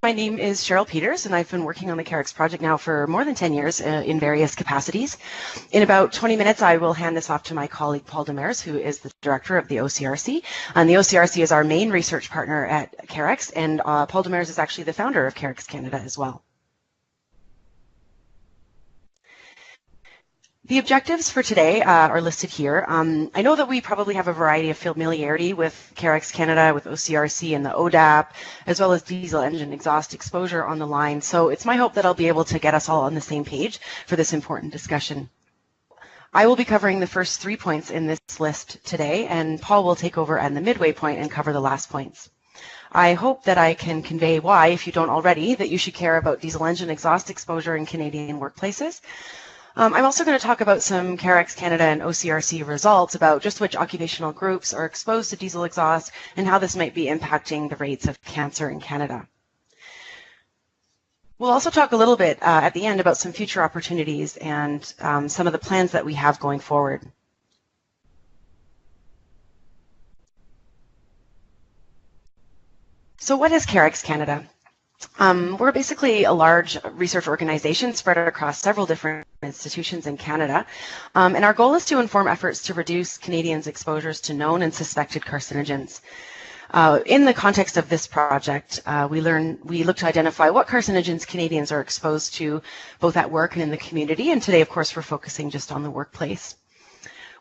My name is Cheryl Peters, and I've been working on the CAREX project now for more than 10 years in various capacities. In about 20 minutes, I will hand this off to my colleague, Paul Demers, who is the director of the OCRC. And the OCRC is our main research partner at CAREX, and Paul Demers is actually the founder of CAREX Canada as well. The objectives for today are listed here. I know that we probably have a variety of familiarity with CAREX Canada, with OCRC and the ODAP, as well as diesel engine exhaust exposure on the line. So it's my hope that I'll be able to get us all on the same page for this important discussion. I will be covering the first 3 points in this list today, and Paul will take over at the midway point and cover the last points. I hope that I can convey why, if you don't already, that you should care about diesel engine exhaust exposure in Canadian workplaces. I'm also going to talk about some CAREX Canada and OCRC results about just which occupational groups are exposed to diesel exhaust and how this might be impacting the rates of cancer in Canada. We'll also talk a little bit at the end about some future opportunities and some of the plans that we have going forward. So what is CAREX Canada? We're basically a large research organization spread across several different institutions in Canada, and our goal is to inform efforts to reduce Canadians' exposures to known and suspected carcinogens. In the context of this project, we look to identify what carcinogens Canadians are exposed to both at work and in the community, and today, of course, we're focusing just on the workplace.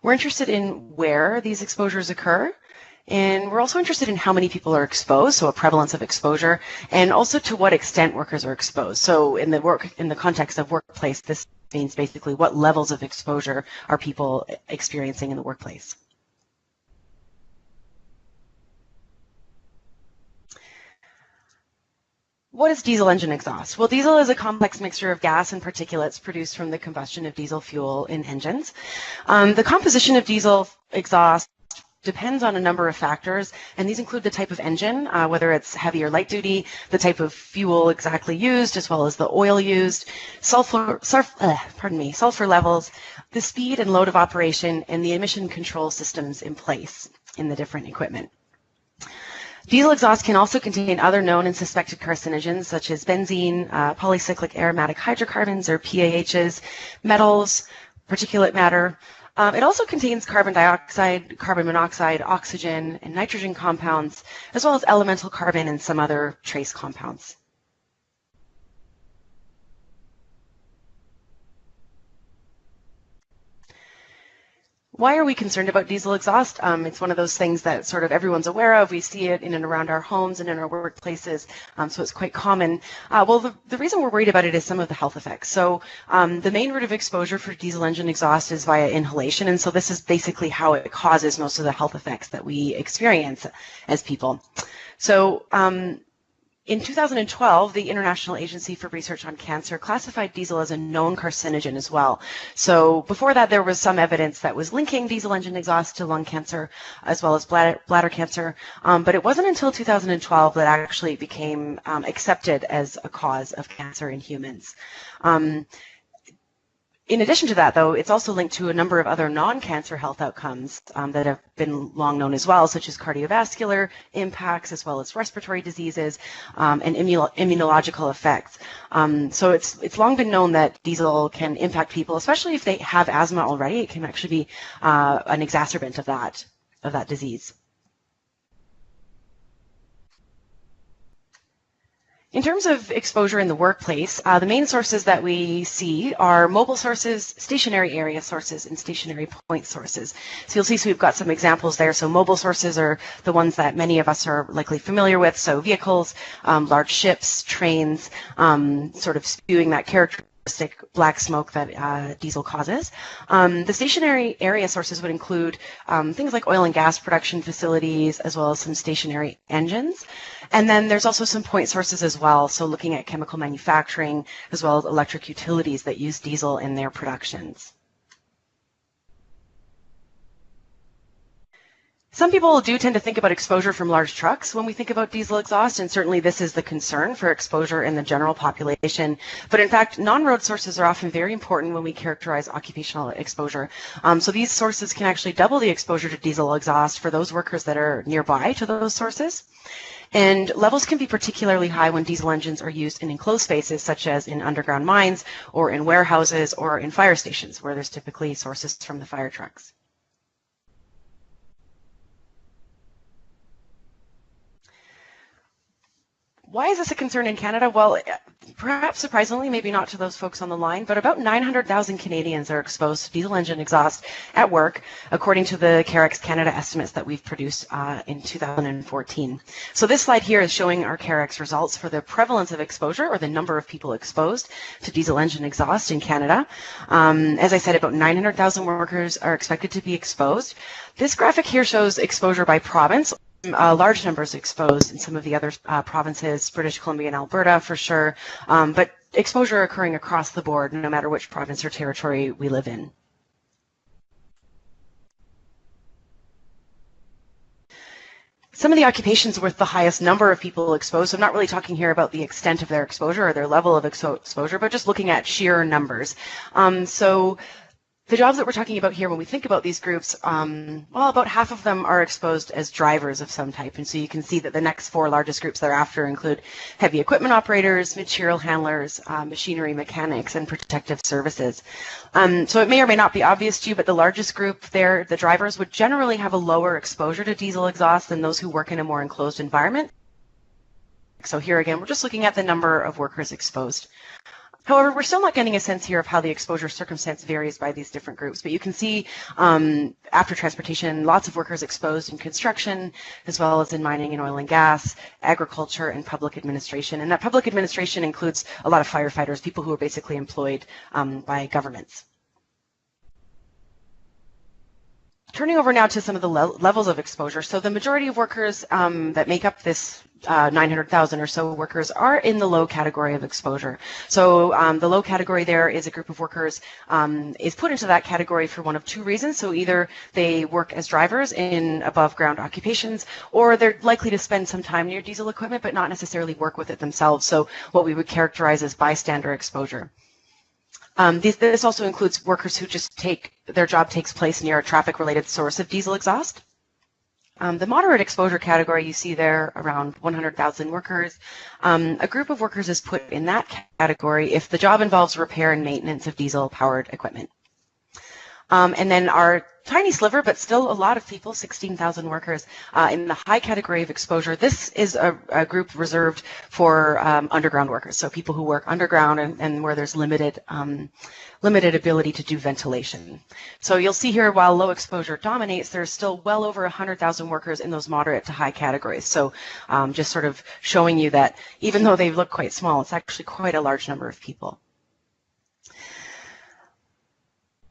We're interested in where these exposures occur, and we're also interested in how many people are exposed, so a prevalence of exposure, and also to what extent workers are exposed. So in the context of workplace, this means basically what levels of exposure are people experiencing in the workplace. What is diesel engine exhaust? Well, diesel is a complex mixture of gas and particulates produced from the combustion of diesel fuel in engines. The composition of diesel exhaust depends on a number of factors, and these include the type of engine, whether it's heavy or light duty, the type of fuel exactly used, as well as the oil used, sulfur levels, the speed and load of operation, and the emission control systems in place in the different equipment. Diesel exhaust can also contain other known and suspected carcinogens, such as benzene, polycyclic aromatic hydrocarbons, or PAHs, metals, particulate matter. It also contains carbon dioxide, carbon monoxide, oxygen, and nitrogen compounds, as well as elemental carbon and some other trace compounds. Why are we concerned about diesel exhaust? It's one of those things that sort of everyone's aware of. We see it in and around our homes and in our workplaces, so it's quite common. Well, the reason we're worried about it is some of the health effects. So the main route of exposure for diesel engine exhaust is via inhalation, and so this is basically how it causes most of the health effects that we experience as people. So in 2012, the International Agency for Research on Cancer classified diesel as a known carcinogen as well. So before that, there was some evidence that was linking diesel engine exhaust to lung cancer as well as bladder cancer, but it wasn't until 2012 that actually became accepted as a cause of cancer in humans. In addition to that, though, it's also linked to a number of other non-cancer health outcomes that have been long known as well, such as cardiovascular impacts, as well as respiratory diseases and immunological effects. So it's long been known that diesel can impact people, especially if they have asthma already. It can actually be an exacerbant of that disease. In terms of exposure in the workplace, the main sources that we see are mobile sources, stationary area sources, and stationary point sources. So you'll see we've got some examples there. So mobile sources are the ones that many of us are likely familiar with. So vehicles, large ships, trains, sort of spewing that characteristic black smoke that diesel causes. The stationary area sources would include things like oil and gas production facilities, as well as some stationary engines. And then there's also some point sources as well, so looking at chemical manufacturing, as well as electric utilities that use diesel in their productions. Some people do tend to think about exposure from large trucks when we think about diesel exhaust, and certainly this is the concern for exposure in the general population. But in fact, non-road sources are often very important when we characterize occupational exposure. So these sources can actually double the exposure to diesel exhaust for those workers that are nearby to those sources. And levels can be particularly high when diesel engines are used in enclosed spaces, such as in underground mines or in warehouses or in fire stations, where there's typically sources from the fire trucks. Why is this a concern in Canada? Well, perhaps surprisingly, maybe not to those folks on the line, but about 900,000 Canadians are exposed to diesel engine exhaust at work, according to the CAREX Canada estimates that we've produced in 2014. So this slide here is showing our CAREX results for the prevalence of exposure, or the number of people exposed to diesel engine exhaust in Canada. As I said, about 900,000 workers are expected to be exposed. This graphic here shows exposure by province. Large numbers exposed in some of the other provinces, British Columbia and Alberta for sure, but exposure occurring across the board, no matter which province or territory we live in. Some of the occupations with the highest number of people exposed, so I'm not really talking here about the extent of their exposure or their level of exposure, but just looking at sheer numbers. So the jobs that we're talking about here, when we think about these groups, well, about half of them are exposed as drivers of some type. And so you can see that the next four largest groups thereafter include heavy equipment operators, material handlers, machinery mechanics, and protective services. So it may or may not be obvious to you, but the largest group there, the drivers, would generally have a lower exposure to diesel exhaust than those who work in a more enclosed environment. So here again, we're just looking at the number of workers exposed. However, we're still not getting a sense here of how the exposure circumstance varies by these different groups, but you can see after transportation, lots of workers exposed in construction, as well as in mining and oil and gas, agriculture, and public administration. And that public administration includes a lot of firefighters, people who are basically employed by governments. Turning over now to some of the levels of exposure. So the majority of workers that make up this 900,000 or so workers are in the low category of exposure. So the low category there is a group of workers is put into that category for one of two reasons. So either they work as drivers in above ground occupations, or they're likely to spend some time near diesel equipment but not necessarily work with it themselves. So what we would characterize as bystander exposure. This also includes workers who just their job takes place near a traffic-related source of diesel exhaust. The moderate exposure category you see there, around 100,000 workers. A group of workers is put in that category if the job involves repair and maintenance of diesel-powered equipment. And then our tiny sliver, but still a lot of people, 16,000 workers in the high category of exposure. This is a group reserved for underground workers, so people who work underground and where there's limited ability to do ventilation. So you'll see here, while low exposure dominates, there's still well over 100,000 workers in those moderate to high categories. So just sort of showing you that even though they look quite small, it's actually quite a large number of people.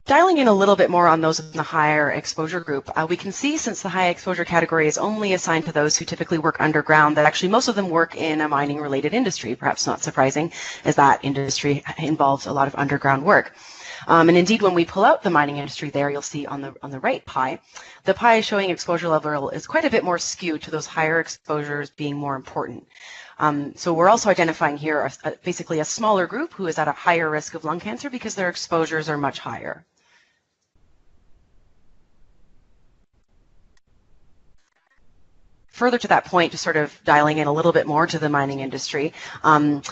Dialing in a little bit more on those in the higher exposure group, we can see, since the high exposure category is only assigned to those who typically work underground, that actually most of them work in a mining related industry, perhaps not surprising, as that industry involves a lot of underground work. And indeed, when we pull out the mining industry there, you'll see on the right pie, the pie showing exposure level is quite a bit more skewed to those higher exposures being more important. So we're also identifying here basically a smaller group who is at a higher risk of lung cancer because their exposures are much higher. Further to that point, just sort of dialing in a little bit more to the mining industry,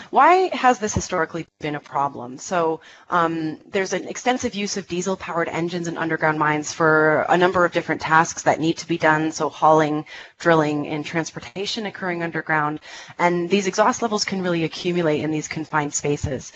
why has this historically been a problem? So there's an extensive use of diesel-powered engines in underground mines for a number of different tasks that need to be done, so hauling, drilling, and transportation occurring underground, and these exhaust levels can really accumulate in these confined spaces.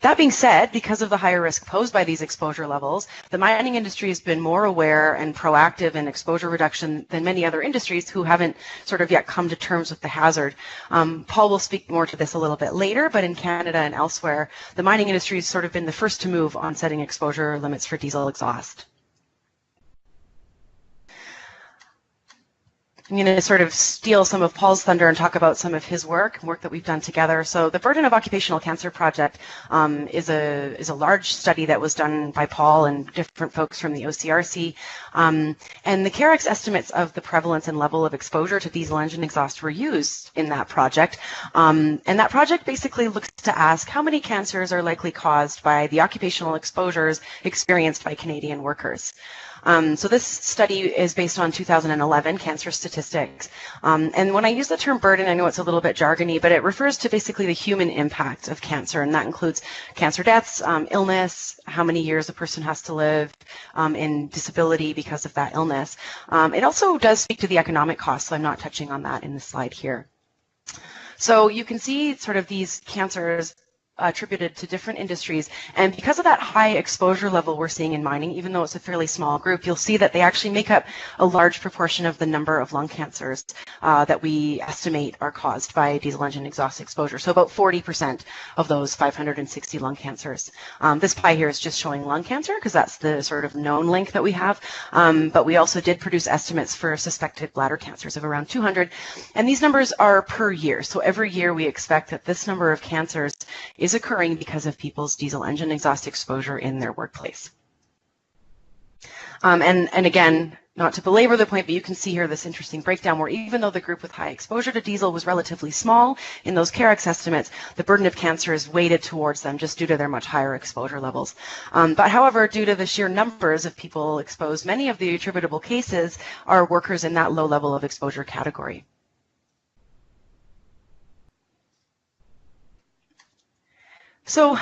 That being said, because of the higher risk posed by these exposure levels, the mining industry has been more aware and proactive in exposure reduction than many other industries who haven't sort of yet come to terms with the hazard. Paul will speak more to this a little bit later, but in Canada and elsewhere, the mining industry has sort of been the first to move on setting exposure limits for diesel exhaust. I'm going to sort of steal some of Paul's thunder and talk about some of his work that we've done together. So the Burden of Occupational Cancer Project is a large study that was done by Paul and different folks from the OCRC. And the CAREX estimates of the prevalence and level of exposure to diesel engine exhaust were used in that project. And that project basically looks to ask how many cancers are likely caused by the occupational exposures experienced by Canadian workers. So this study is based on 2011 cancer statistics. And when I use the term burden, I know it's a little bit jargony, but it refers to basically the human impact of cancer, and that includes cancer deaths, illness, how many years a person has to live, and disability because of that illness. It also does speak to the economic costs, so I'm not touching on that in the slide here. So you can see sort of these cancers attributed to different industries, and because of that high exposure level we're seeing in mining, even though it's a fairly small group, you'll see that they actually make up a large proportion of the number of lung cancers that we estimate are caused by diesel engine exhaust exposure. So about 40% of those 560 lung cancers. This pie here is just showing lung cancer because that's the sort of known link that we have, but we also did produce estimates for suspected bladder cancers of around 200, and these numbers are per year. So every year we expect that this number of cancers is occurring because of people's diesel engine exhaust exposure in their workplace. And again, not to belabor the point, but you can see here this interesting breakdown where even though the group with high exposure to diesel was relatively small in those CAREX estimates, the burden of cancer is weighted towards them just due to their much higher exposure levels. But however, due to the sheer numbers of people exposed, many of the attributable cases are workers in that low level of exposure category. So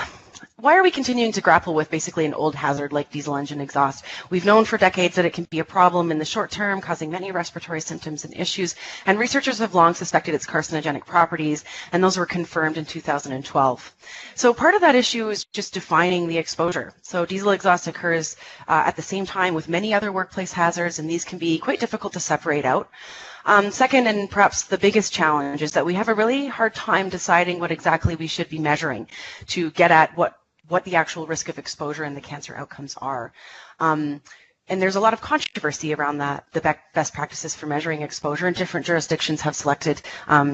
why are we continuing to grapple with basically an old hazard like diesel engine exhaust? We've known for decades that it can be a problem in the short term, causing many respiratory symptoms and issues, and researchers have long suspected its carcinogenic properties, and those were confirmed in 2012. So part of that issue is just defining the exposure. So diesel exhaust occurs at the same time with many other workplace hazards, and these can be quite difficult to separate out. Second, and perhaps the biggest challenge, is that we have a really hard time deciding what exactly we should be measuring to get at what the actual risk of exposure and the cancer outcomes are. And there's a lot of controversy around the best practices for measuring exposure, and different jurisdictions have selected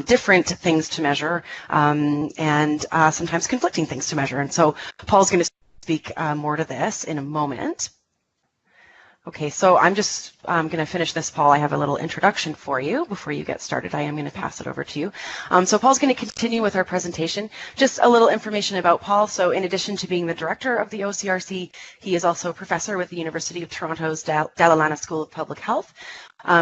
different things to measure and sometimes conflicting things to measure. And so Paul's going to speak more to this in a moment. Okay, so I'm just going to finish this, Paul. I have a little introduction for you before you get started. I am going to pass it over to you. So Paul's going to continue with our presentation. Just a little information about Paul. So in addition to being the director of the OCRC, he is also a professor with the University of Toronto's Dalla Lana School of Public Health.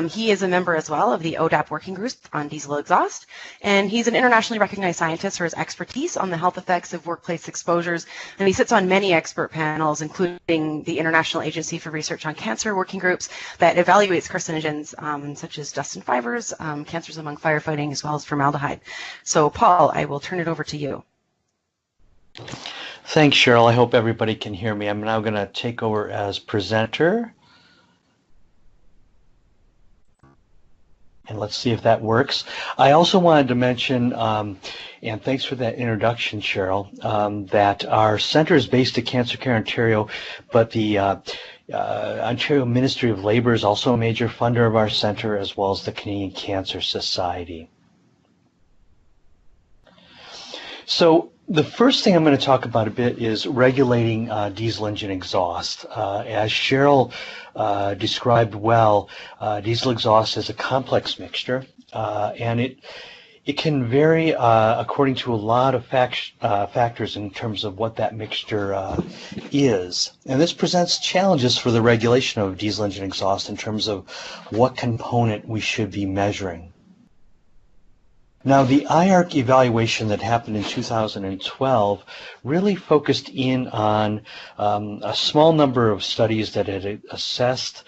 He is a member as well of the ODAP working group on diesel exhaust, and he's an internationally recognized scientist for his expertise on the health effects of workplace exposures, and he sits on many expert panels, including the International Agency for Research on Cancer working groups that evaluates carcinogens such as dust and fibers, cancers among firefighting, as well as formaldehyde. So Paul, I will turn it over to you. Thanks, Cheryl. I hope everybody can hear me. I'm now going to take over as presenter. And let's see if that works. I also wanted to mention, and thanks for that introduction, Cheryl, that our center is based at Cancer Care Ontario, but the Ontario Ministry of Labour is also a major funder of our center, as well as the Canadian Cancer Society. So the first thing I'm going to talk about a bit is regulating diesel engine exhaust. As Cheryl described well, diesel exhaust is a complex mixture, and it can vary according to a lot of factors in terms of what that mixture is. And this presents challenges for the regulation of diesel engine exhaust in terms of what component we should be measuring. Now, the IARC evaluation that happened in 2012 really focused in on a small number of studies that had assessed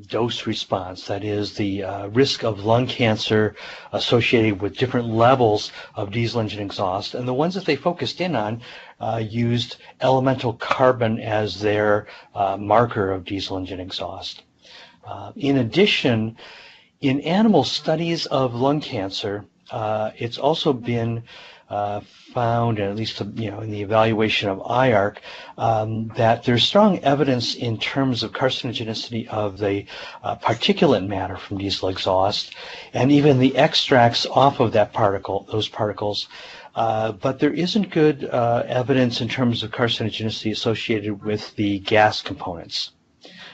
dose response, that is the risk of lung cancer associated with different levels of diesel engine exhaust, and the ones that they focused in on used elemental carbon as their marker of diesel engine exhaust. In addition, in animal studies of lung cancer, it's also been found, at least in the evaluation of IARC, that there's strong evidence in terms of carcinogenicity of the particulate matter from diesel exhaust, and even the extracts off of those particles. But there isn't good evidence in terms of carcinogenicity associated with the gas components.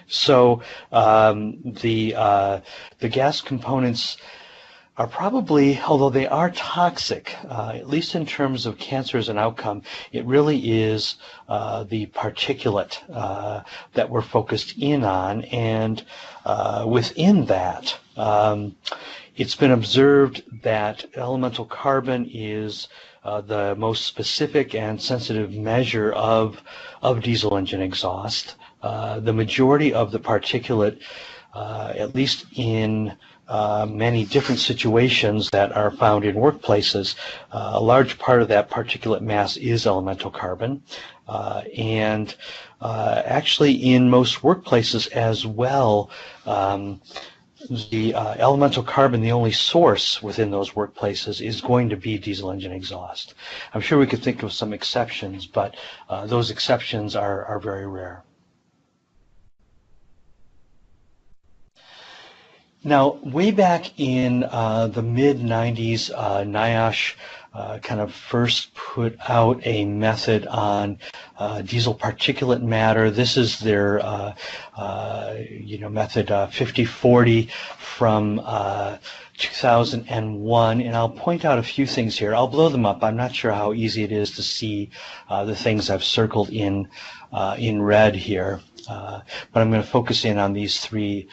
So the gas components are probably, although they are toxic, at least in terms of cancer as an outcome, it really is the particulate that we're focused in on. And within that, it's been observed that elemental carbon is the most specific and sensitive measure of diesel engine exhaust. The majority of the particulate, at least in many different situations that are found in workplaces, a large part of that particulate mass is elemental carbon, and actually in most workplaces as well, the elemental carbon, the only source within those workplaces, is going to be diesel engine exhaust. I'm sure we could think of some exceptions, but those exceptions are very rare. Now, way back in the mid-90s, NIOSH kind of first put out a method on diesel particulate matter. This is their method 5040 from 2001, and I'll point out a few things here. I'll blow them up. I'm not sure how easy it is to see the things I've circled in red here. But I'm going to focus in on these three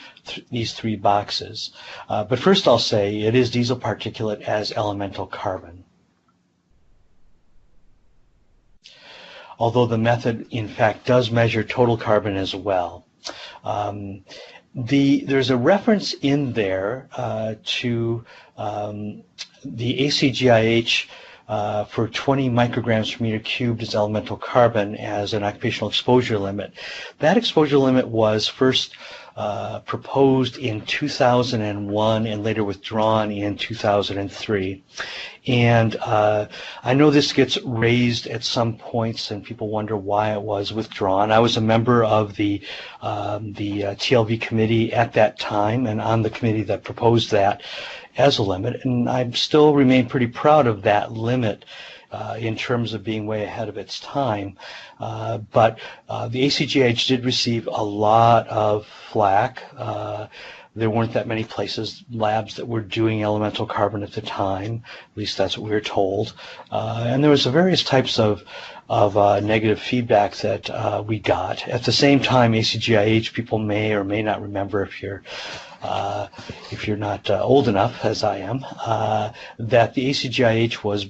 boxes. But first I'll say it is diesel particulate as elemental carbon. Although the method in fact does measure total carbon as well. There's a reference in there to the ACGIH for 20 micrograms per meter cubed as elemental carbon as an occupational exposure limit. That exposure limit was first proposed in 2001 and later withdrawn in 2003. And I know this gets raised at some points and people wonder why it was withdrawn. I was a member of the TLV committee at that time and on the committee that proposed that as a limit, and I still remain pretty proud of that limit in terms of being way ahead of its time. But the ACGH did receive a lot of flack. There weren't that many labs that were doing elemental carbon at the time. At least that's what we were told. And there was various types of negative feedback that we got. At the same time, ACGIH, people may or may not remember if you're not old enough, as I am, that the ACGIH was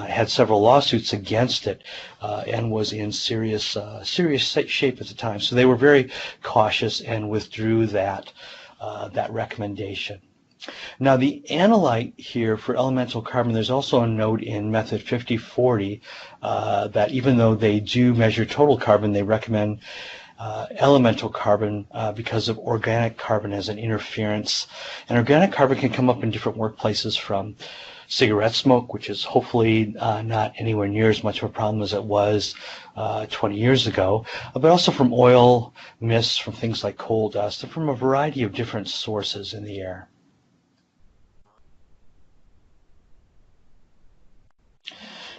had several lawsuits against it and was in serious shape at the time. So they were very cautious and withdrew that recommendation. Now the analyte here for elemental carbon, there's also a note in method 5040 that even though they do measure total carbon, they recommend elemental carbon because of organic carbon as an interference. And organic carbon can come up in different workplaces, from cigarette smoke, which is hopefully not anywhere near as much of a problem as it was 20 years ago, but also from oil mists, from things like coal dust, and from a variety of different sources in the air.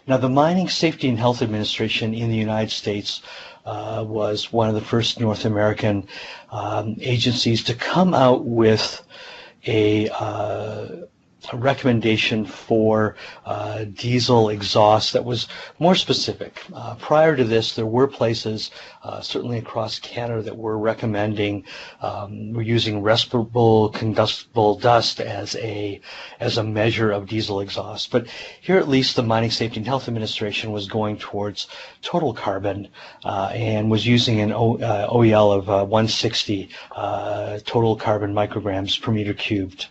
Now, the Mining Safety and Health Administration in the United States was one of the first North American agencies to come out with a recommendation for diesel exhaust that was more specific. Prior to this, there were places, certainly across Canada, that were recommending, we're using respirable combustible dust as a measure of diesel exhaust. But here, at least, the Mining Safety and Health Administration was going towards total carbon and was using an OEL of 160 total carbon micrograms per meter cubed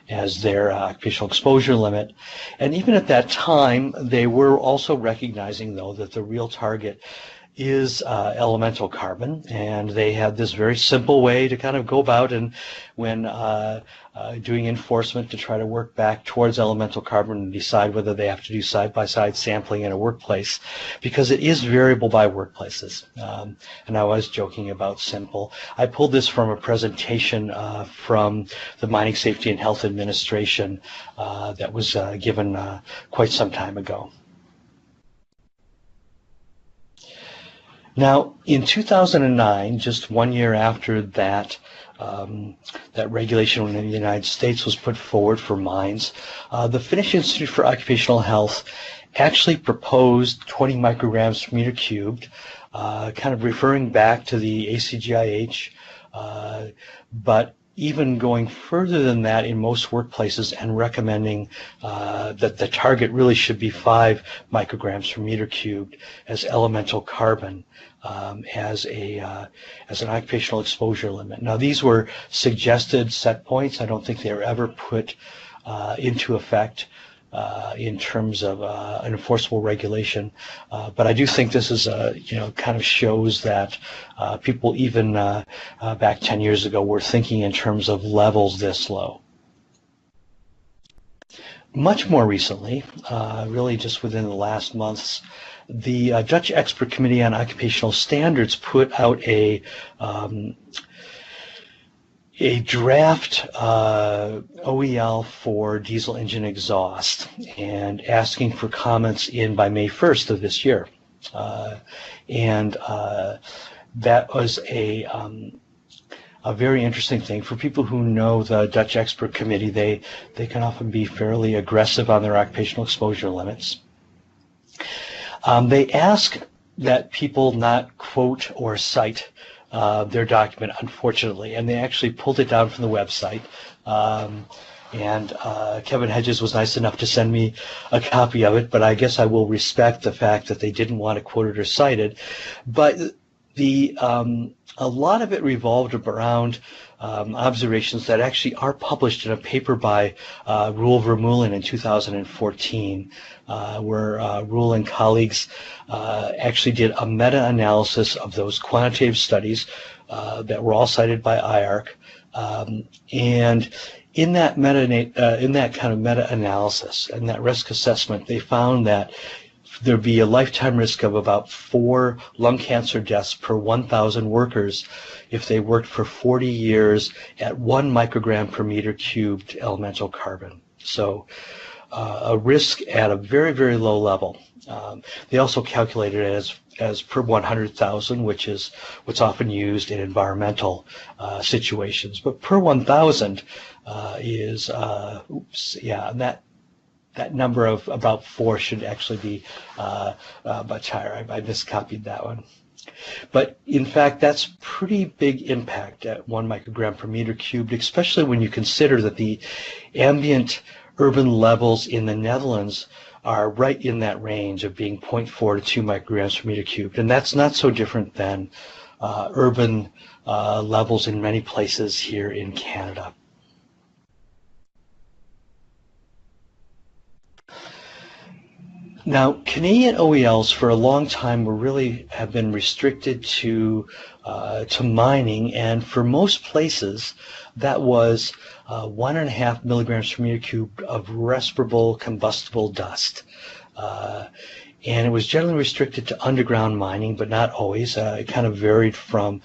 as their occupational exposure limit. And even at that time, they were also recognizing, though, that the real target is elemental carbon, and they had this very simple way to kind of go about, and when doing enforcement, to try to work back towards elemental carbon and decide whether they have to do side-by-side sampling in a workplace, because it is variable by workplaces. And I was joking about simple. I pulled this from a presentation from the Mining Safety and Health Administration that was given quite some time ago. Now, in 2009, just 1 year after that, that regulation in the United States was put forward for mines, the Finnish Institute for Occupational Health actually proposed 20 micrograms per meter cubed, kind of referring back to the ACGIH, but even going further than that in most workplaces, and recommending that the target really should be 5 micrograms per meter cubed as elemental carbon as an occupational exposure limit. Now, these were suggested set points. I don't think they were ever put into effect in terms of an enforceable regulation, but I do think this is kind of shows that people even back 10 years ago were thinking in terms of levels this low. Much more recently, really just within the last months, the Dutch Expert Committee on Occupational Standards put out a draft OEL for diesel engine exhaust, and asking for comments in by May 1st of this year. That was a very interesting thing. For people who know the Dutch Expert Committee, they can often be fairly aggressive on their occupational exposure limits. They ask that people not quote or cite their document, unfortunately, and they actually pulled it down from the website. Kevin Hedges was nice enough to send me a copy of it, but I guess I will respect the fact that they didn't want to quote it or cite it. But a lot of it revolved around observations that actually are published in a paper by Roel Vermeulen in 2014, where Roel and colleagues actually did a meta-analysis of those quantitative studies that were all cited by IARC, and in that kind of meta-analysis and that risk assessment, they found that there'd be a lifetime risk of about 4 lung cancer deaths per 1,000 workers if they worked for 40 years at 1 microgram per meter cubed elemental carbon. So a risk at a very, very low level. They also calculated it as per 100,000, which is what's often used in environmental situations. But per 1,000 is, and that number of about 4 should actually be much higher. I miscopied that one. But in fact, that's pretty big impact at 1 microgram per meter cubed, especially when you consider that the ambient urban levels in the Netherlands are right in that range of being 0.4 to 2 micrograms per meter cubed. And that's not so different than urban levels in many places here in Canada. Now, Canadian OELs for a long time have been restricted to mining, and for most places that was 1.5 milligrams per meter cubed of respirable combustible dust. And it was generally restricted to underground mining, but not always. It kind of varied from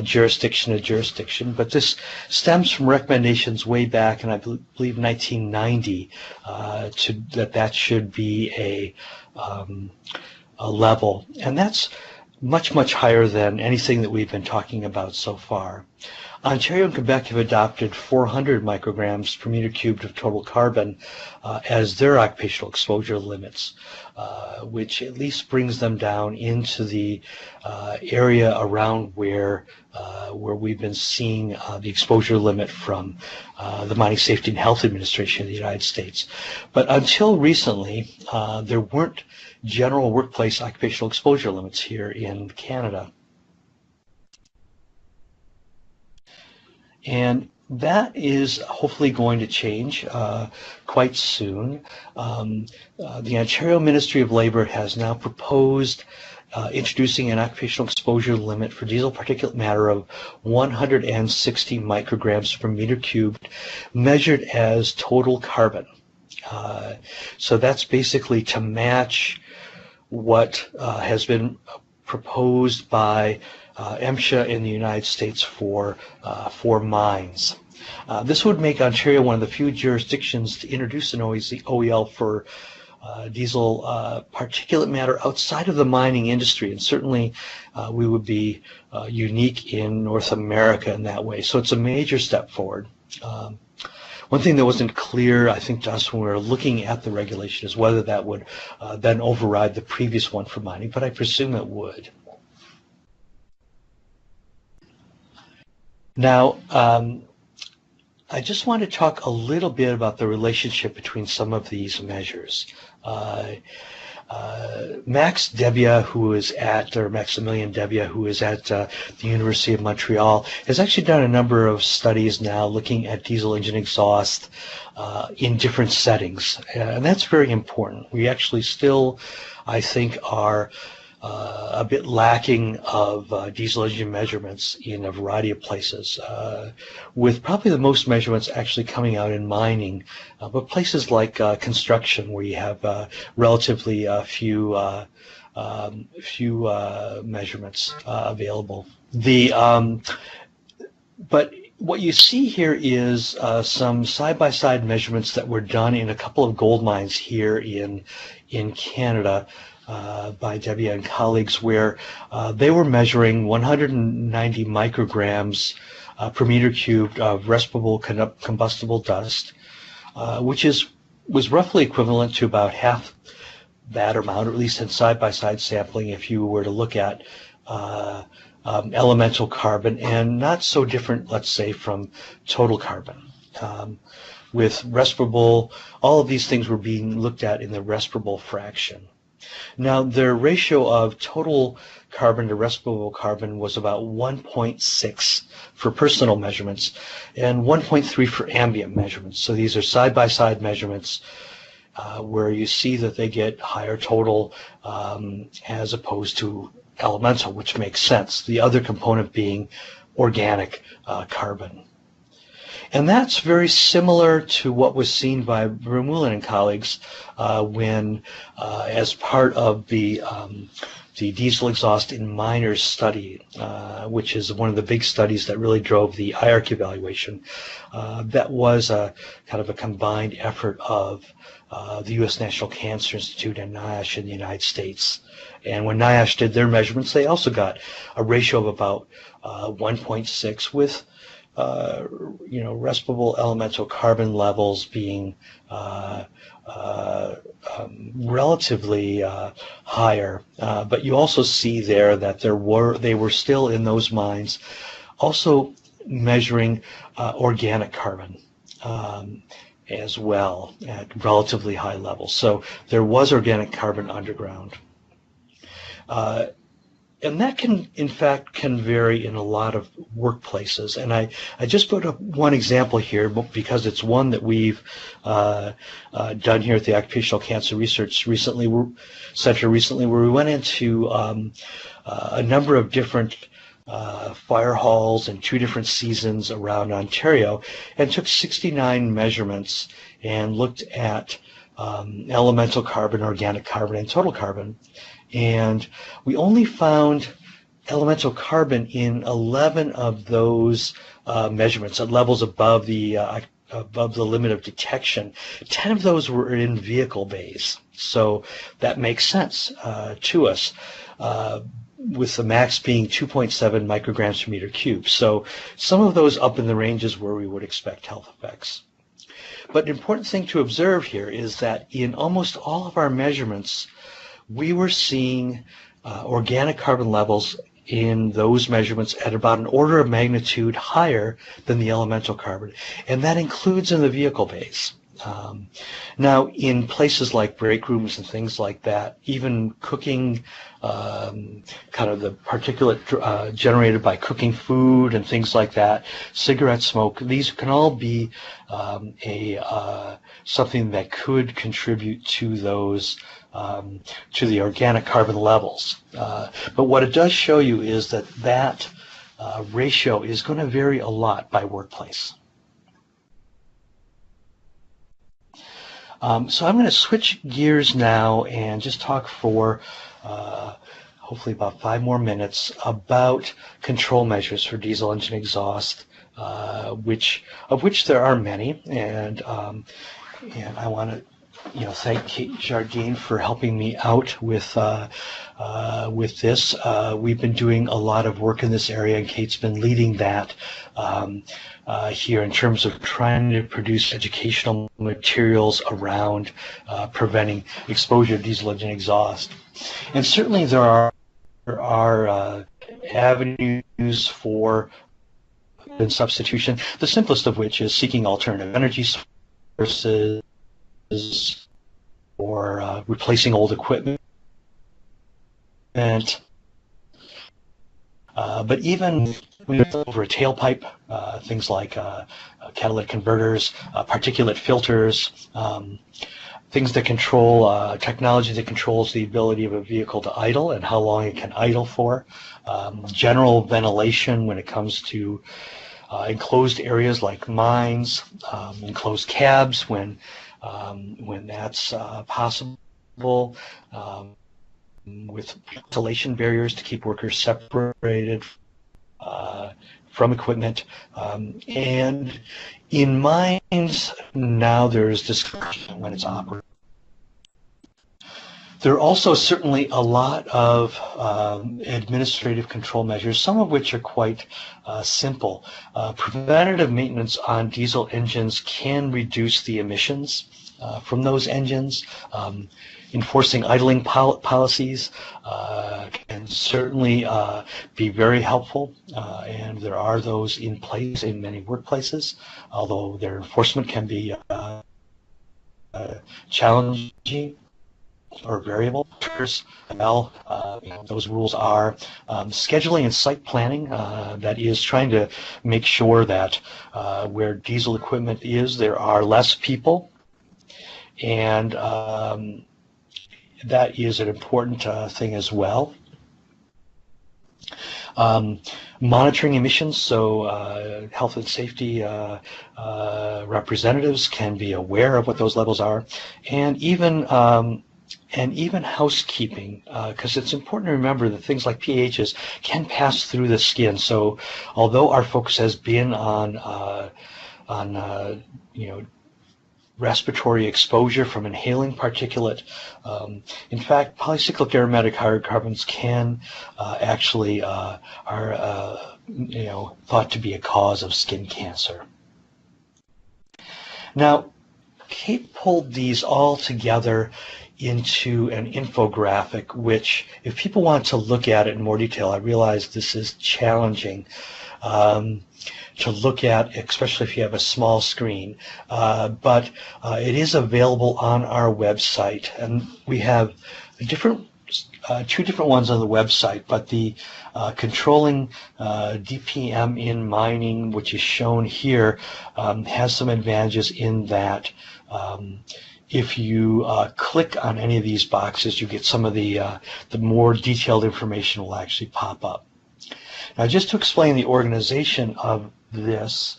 jurisdiction to jurisdiction. But this stems from recommendations way back in, I believe, 1990, that should be a level. And that's much, much higher than anything that we've been talking about so far. Ontario and Quebec have adopted 400 micrograms per meter cubed of total carbon as their occupational exposure limits, which at least brings them down into the area around where we've been seeing the exposure limit from the Mining Safety and Health Administration of the United States. But until recently, there weren't general workplace occupational exposure limits here in Canada. And that is hopefully going to change quite soon. The Ontario Ministry of Labour has now proposed introducing an occupational exposure limit for diesel particulate matter of 160 micrograms per meter cubed, measured as total carbon. So that's basically to match what has been proposed by MSHA in the United States for mines. This would make Ontario one of the few jurisdictions to introduce an OEL for diesel particulate matter outside of the mining industry, and certainly we would be unique in North America in that way. So it's a major step forward. One thing that wasn't clear, I think, to us when we were looking at the regulation is whether that would then override the previous one for mining, but I presume it would. Now, I just want to talk a little bit about the relationship between some of these measures. Max Debbia, who is at, or Maximilian Debbia, who is at the University of Montreal, has actually done a number of studies now looking at diesel engine exhaust in different settings, and that's very important. We actually still, I think, are a bit lacking of diesel engine measurements in a variety of places, with probably the most measurements actually coming out in mining, but places like construction, where you have relatively few measurements available. But what you see here is some side-by-side measurements that were done in a couple of gold mines here in Canada, by Debbia and colleagues, where they were measuring 190 micrograms per meter cubed of respirable combustible dust, which was roughly equivalent to about half that amount, or at least in side-by-side sampling, if you were to look at elemental carbon, and not so different, let's say, from total carbon. With respirable, all of these things were being looked at in the respirable fraction. Now, their ratio of total carbon to respirable carbon was about 1.6 for personal measurements and 1.3 for ambient measurements. So these are side-by-side measurements where you see that they get higher total as opposed to elemental, which makes sense. The other component being organic carbon. And that's very similar to what was seen by Vermeulen and colleagues when, as part of the diesel exhaust in miners study, which is one of the big studies that really drove the IARC evaluation. That was a kind of a combined effort of the U.S. National Cancer Institute and NIOSH in the United States. And when NIOSH did their measurements, they also got a ratio of about 1.6 with respirable elemental carbon levels being relatively higher, but you also see there that they were still in those mines also measuring organic carbon as well at relatively high levels. So there was organic carbon underground. And that can, in fact, can vary in a lot of workplaces. And I just put up one example here because it's one that we've done here at the Occupational Cancer Research Centre recently, where we went into a number of different fire halls in 2 different seasons around Ontario and took 69 measurements and looked at elemental carbon, organic carbon, and total carbon. And we only found elemental carbon in 11 of those measurements at levels above the limit of detection. 10 of those were in vehicle bays, so that makes sense to us, with the max being 2.7 micrograms per meter cubed. So some of those up in the ranges where we would expect health effects. But an important thing to observe here is that in almost all of our measurements, we were seeing organic carbon levels in those measurements at about an order of magnitude higher than the elemental carbon, and that includes in the vehicle bays. Now, in places like break rooms and things like that, even cooking, kind of the particulate generated by cooking food and things like that, cigarette smoke, these can all be something that could contribute to those, to the organic carbon levels. But what it does show you is that ratio is going to vary a lot by workplace. So I'm going to switch gears now and just talk for hopefully about 5 more minutes about control measures for diesel engine exhaust, of which there are many, and I want to thank Kate Jardine for helping me out with this. We've been doing a lot of work in this area, and Kate's been leading that here in terms of trying to produce educational materials around preventing exposure to diesel engine exhaust. And certainly there are avenues for substitution, the simplest of which is seeking alternative energy sources or replacing old equipment. But even over a tailpipe, things like catalytic converters, particulate filters, things that control, technology that controls the ability of a vehicle to idle and how long it can idle for, general ventilation when it comes to enclosed areas like mines, enclosed cabs when that's possible, with ventilation barriers to keep workers separated from equipment. And in mines now there's discussion when it's operating. There are also certainly a lot of administrative control measures, some of which are quite simple. Preventative maintenance on diesel engines can reduce the emissions from those engines. Enforcing idling policies can certainly be very helpful, and there are those in place in many workplaces, although their enforcement can be challenging or variable. Well, those rules are scheduling and site planning, that is trying to make sure that where diesel equipment is, there are less people, and that is an important thing as well. Monitoring emissions, so health and safety representatives can be aware of what those levels are, and even housekeeping, because it's important to remember that things like pHs can pass through the skin. So although our focus has been on respiratory exposure from inhaling particulate, in fact, polycyclic aromatic hydrocarbons can actually are thought to be a cause of skin cancer. Now, Kate pulled these all together into an infographic, which, if people want to look at it in more detail, I realize this is challenging to look at, especially if you have a small screen, but it is available on our website, and we have two different ones on the website, but the controlling DPM in mining, which is shown here, has some advantages in that if you click on any of these boxes, you get some of the more detailed information will actually pop up. Now, just to explain the organization of this,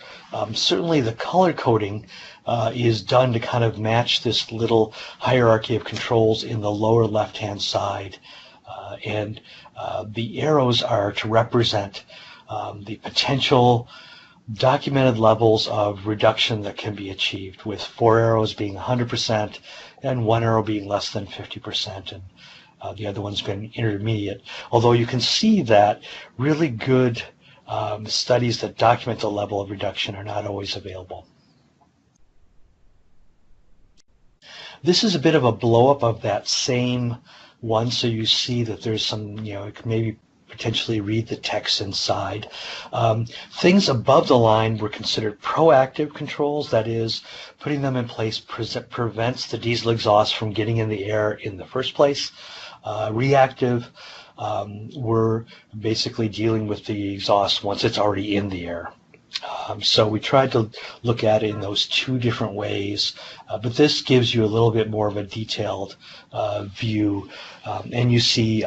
certainly the color coding is done to kind of match this little hierarchy of controls in the lower left-hand side, and the arrows are to represent the potential documented levels of reduction that can be achieved, with 4 arrows being 100% and 1 arrow being less than 50%, and the other one's been intermediate. Although you can see that really good studies that document the level of reduction are not always available. This is a bit of a blow-up of that same one, so you see that there's some, maybe potentially read the text inside. Things above the line were considered proactive controls, that is, putting them in place prevents the diesel exhaust from getting in the air in the first place. Reactive were basically dealing with the exhaust once it's already in the air. So we tried to look at it in those two different ways, but this gives you a little bit more of a detailed view, and you see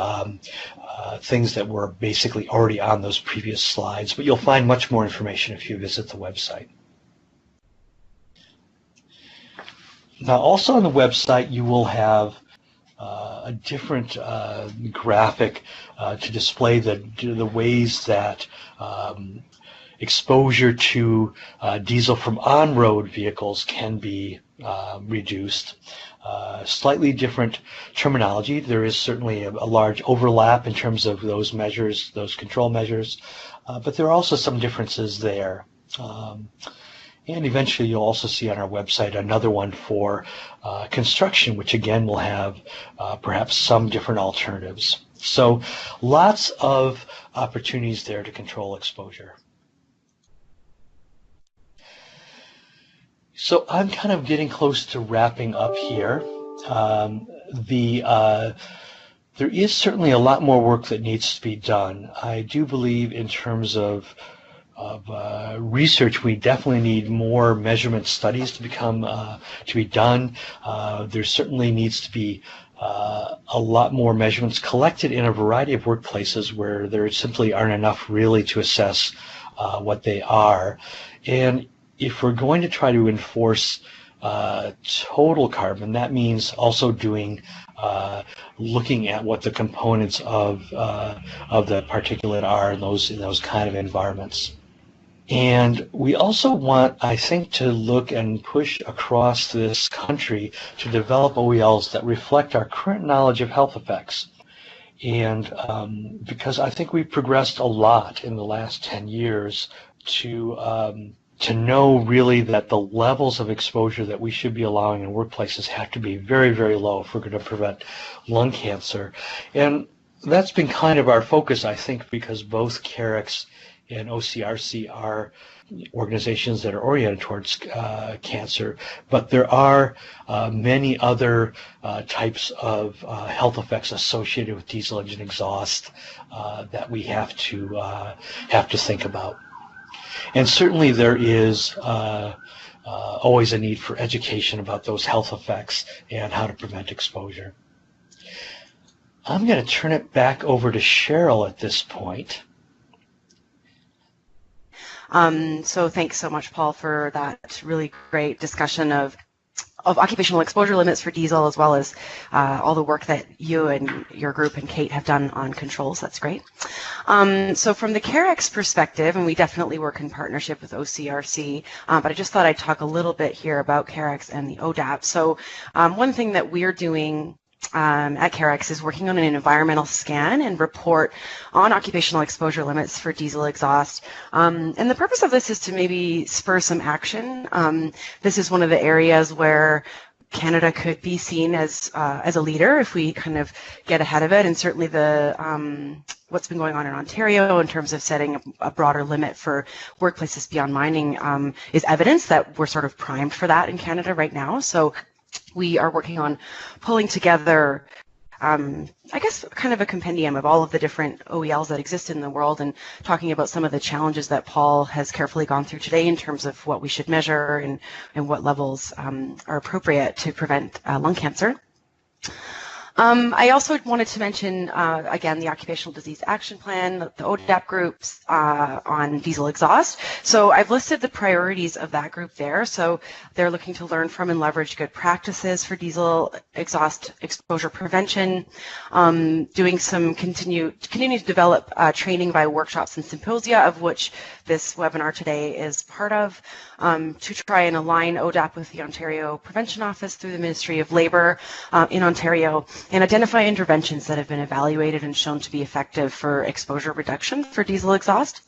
things that were basically already on those previous slides, but you'll find much more information if you visit the website. Now, also on the website, you will have a different graphic to display the ways that exposure to diesel from on-road vehicles can be reduced. Slightly different terminology. There is certainly a large overlap in terms of those measures, those control measures, but there are also some differences there. And eventually you'll also see on our website another one for construction, which again will have perhaps some different alternatives. So lots of opportunities there to control exposure. So I'm kind of getting close to wrapping up here. There is certainly a lot more work that needs to be done. I do believe in terms of research, we definitely need more measurement studies to be done. There certainly needs to be a lot more measurements collected in a variety of workplaces where there simply aren't enough really to assess what they are. And if we're going to try to enforce total carbon, that means also looking at what the components of the particulate are in those kind of environments. And we also want, I think, to look and push across this country to develop OELs that reflect our current knowledge of health effects. And because I think we've progressed a lot in the last 10 years to know really that the levels of exposure that we should be allowing in workplaces have to be very, very low if we're going to prevent lung cancer. And that's been kind of our focus, I think, because both CAREX and OCRC are organizations that are oriented towards cancer, but there are many other types of health effects associated with diesel engine exhaust that we have to think about. And certainly there is always a need for education about those health effects and how to prevent exposure. I'm going to turn it back over to Cheryl at this point. So thanks so much, Paul, for that really great discussion of occupational exposure limits for diesel, as well as all the work that you and your group and Kate have done on controls. That's great. So from the CAREX perspective, and we definitely work in partnership with OCRC, but I just thought I'd talk a little bit here about CAREX and the ODAP. So one thing that we're doing at CAREX is working on an environmental scan and report on occupational exposure limits for diesel exhaust. And the purpose of this is to maybe spur some action. This is one of the areas where Canada could be seen as a leader if we kind of get ahead of it, and certainly the what's been going on in Ontario in terms of setting a broader limit for workplaces beyond mining is evidence that we're sort of primed for that in Canada right now. So we are working on pulling together, I guess, kind of a compendium of all of the different OELs that exist in the world and talking about some of the challenges that Paul has carefully gone through today in terms of what we should measure and what levels are appropriate to prevent lung cancer. I also wanted to mention, again, the Occupational Disease Action Plan, the ODAP groups on diesel exhaust. So I've listed the priorities of that group there. So they're looking to learn from and leverage good practices for diesel exhaust exposure prevention, doing some continuing to develop training by workshops and symposia, of which this webinar today is part of, to try and align ODAP with the Ontario Prevention Office through the Ministry of Labour in Ontario, and identify interventions that have been evaluated and shown to be effective for exposure reduction for diesel exhaust.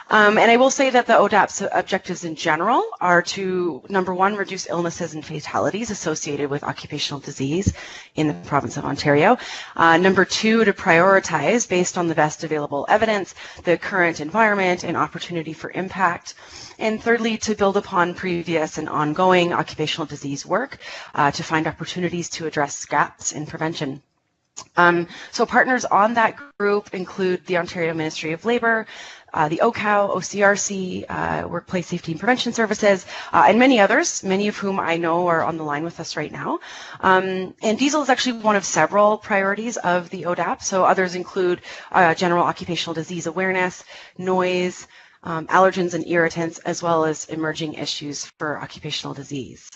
And I will say that the ODAP's objectives in general are to, number one, reduce illnesses and fatalities associated with occupational disease in the province of Ontario. Number two, to prioritize, based on the best available evidence, the current environment and opportunity for impact. And thirdly, to build upon previous and ongoing occupational disease work to find opportunities to address gaps in prevention. So partners on that group include the Ontario Ministry of Labour, the OCRC, Workplace Safety and Prevention Services, and many others, many of whom I know are on the line with us right now. And diesel is actually one of several priorities of the ODAP. So others include general occupational disease awareness, noise, allergens and irritants, as well as emerging issues for occupational disease.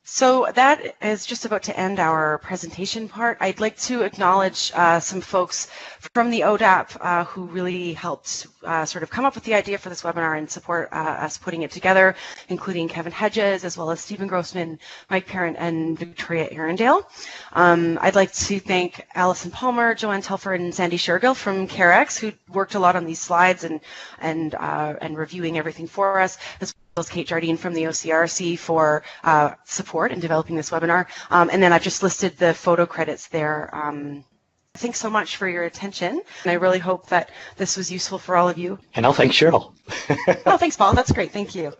So that is just about to end our presentation part. I'd like to acknowledge some folks from the ODAP who really helped sort of come up with the idea for this webinar and support us putting it together, including Kevin Hedges, as well as Stephen Grossman, Mike Parent, and Victoria Arundale. I'd like to thank Alison Palmer, Joanne Telford, and Sandy Shergill from CAREX, who worked a lot on these slides and reviewing everything for us, as well as Kate Jardine from the OCRC for support in developing this webinar. And then I've just listed the photo credits there. Thanks so much for your attention. And I really hope that this was useful for all of you. And I'll thank Cheryl. Oh, thanks, Paul. That's great. Thank you.